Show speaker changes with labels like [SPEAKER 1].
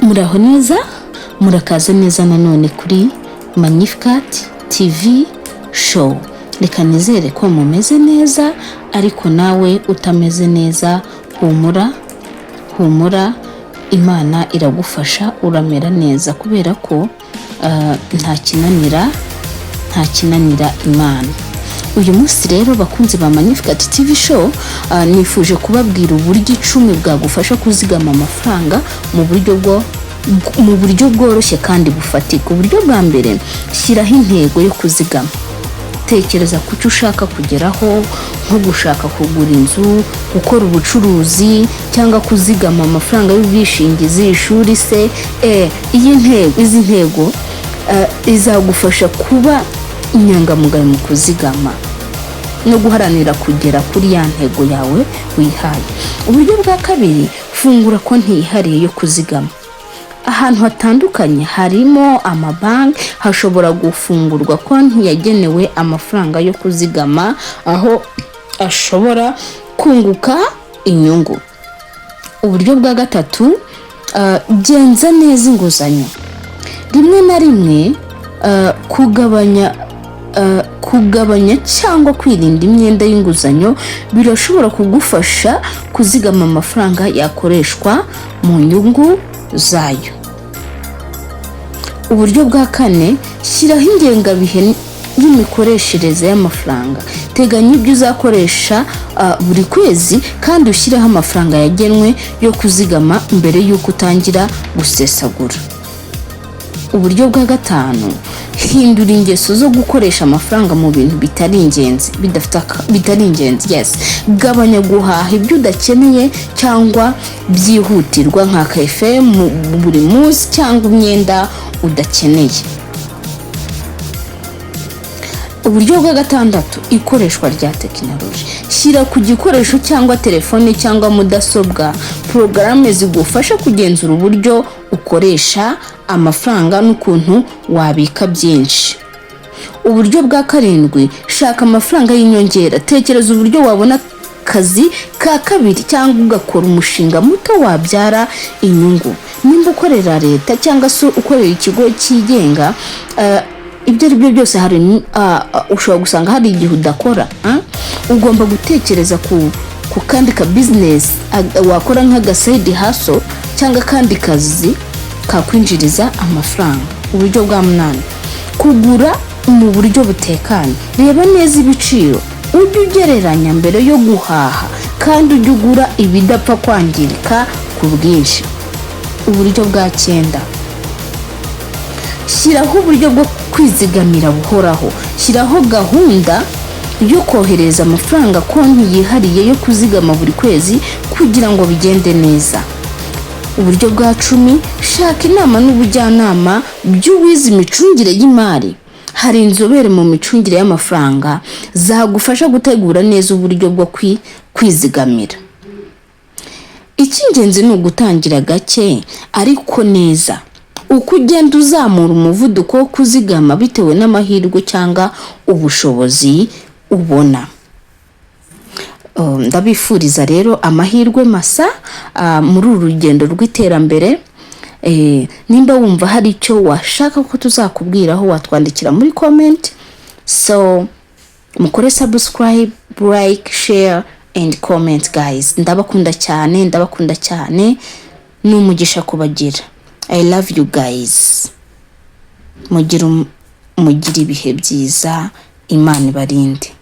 [SPEAKER 1] Muraho neza, murakaza neza nanone kuri Magnificat TV show. Reka nizere ko mumeze neza, ariko nawe utameze neza, humura, Imana iragufasha uramera neza, kubera ko nta kinanira Imana. Uyu munsi rero bakunzi ba Magnificat TV show, nifuje kubabwira uburyo 10 bwagufasha kuzigama amafaranga mu buryo bworoshye kandi bufatika. Uburyo bwa mbere, shyiraho intego yo kuzigama. Tekereza ku cyo ushaka kugeraho, nko gushaka kugura inzu, gukora ubucuruzi, cyangwa kuzigama amafaranga y'ubwishingizi, ishuri se. Izi ntego izagufasha kuba inyangamugayo mu kuzigama no guharanira kugera kuri ya ntego yawe wihaye. Uburyo bwa kabiri, fungura konti yihariye yo kuzigama. Ahantu hatandukanye harimo amabanki, hashobora gufungurwa konti yagenewe amafaranga yo kuzigama, aho ashobora kunguka inyungu. Uburyo bwa gatatu, genza neza inguzanyo. Rimwe na rimwe kugabanya cyangwa kwirinda imyenda y'inguzanyo birashobora kugufasha kuzigama amafaranga yakoreshwa mu nyungu zayo. Uburyo bwa kane, shyiraho ingengabihe y'imikoreshereze y'amafaranga. Teganya ibyo uzakoresha buri kwezi, kandi ushyireho amafaranga yagenwe yo kuzigama mbere y'uko utangira gusesagura. Uburyo bwa gatanu, hindura ingeso zo gukoresha amafaranga mu bintu bitari ingenzi. Gabanya guhaha ibyo udakeneye cyangwa byihutirwa nka kafe buri munsi cyangwa imyenda udakeneye. Uburyo bwa gatandatu, ikoreshwa rya tekinoloji. Shyira ku gikoresho cyangwa telefone cyangwa mudasobwa porogaramu zigufasha kugenzura uburyo ukoresha amafaranga n'ukuntu wabika byinshi. Uburyo bwa karindwi, shaka amafaranga y'inyongera. Tekereza uburyo wabona akazi ka kabiri cyangwa ugakora umushinga muto wabyara inyungu. Nimba ukorera leta cyangwa se ukorera ikigo cyigenga, ibyo ari byo byose ushobora gusanga hari igihe udakora. Ugomba gutekereza ku kandi ka business wakora nk'aga side hustle cyangwa kandi kazi kakwinjiriza amafaranga. Uburyo bwa 8, kugura mu buryo butekanye. Reba neza ibiciro, ujye ugereranya mbere yo guhaha, kandi ujye ugura ibidapfa kwangirika ku bwinshi. Uburyo bwa 9, shyiraho uburyo bwo kwizigamira buhoraho. Shyiraho gahunda yo kohereza amafaranga konti yihariye yo kuzigama buri kwezi kugira ngo bigende neza. Uburyo bwa 10, shaka inama n'ubujyanama by'uwize imicungire y'imari. Hari inzobere mu micungire y'amafaranga zagufasha gutegura neza uburyo bwo kwizigamira. Icy'ingenzi ni ugutangira gake ariko neza. Uko ugenda uzamura umuvuduko wo kuzigama bitewe n'amahirwe cyangwa ubushobozi ubona. Ndabifuriza rero amahirwe masa muri uru rugendo rw'iterambere. Nimba wumva hari icyo washaka ko tuzakubwiraho, watwandikira muri comment. So mukore subscribe, like, share and comment guys. Ndabakunda cyane, n'umugisha kubagira. I love you guys. Mugira ibihe byiza, Imana ibarinde.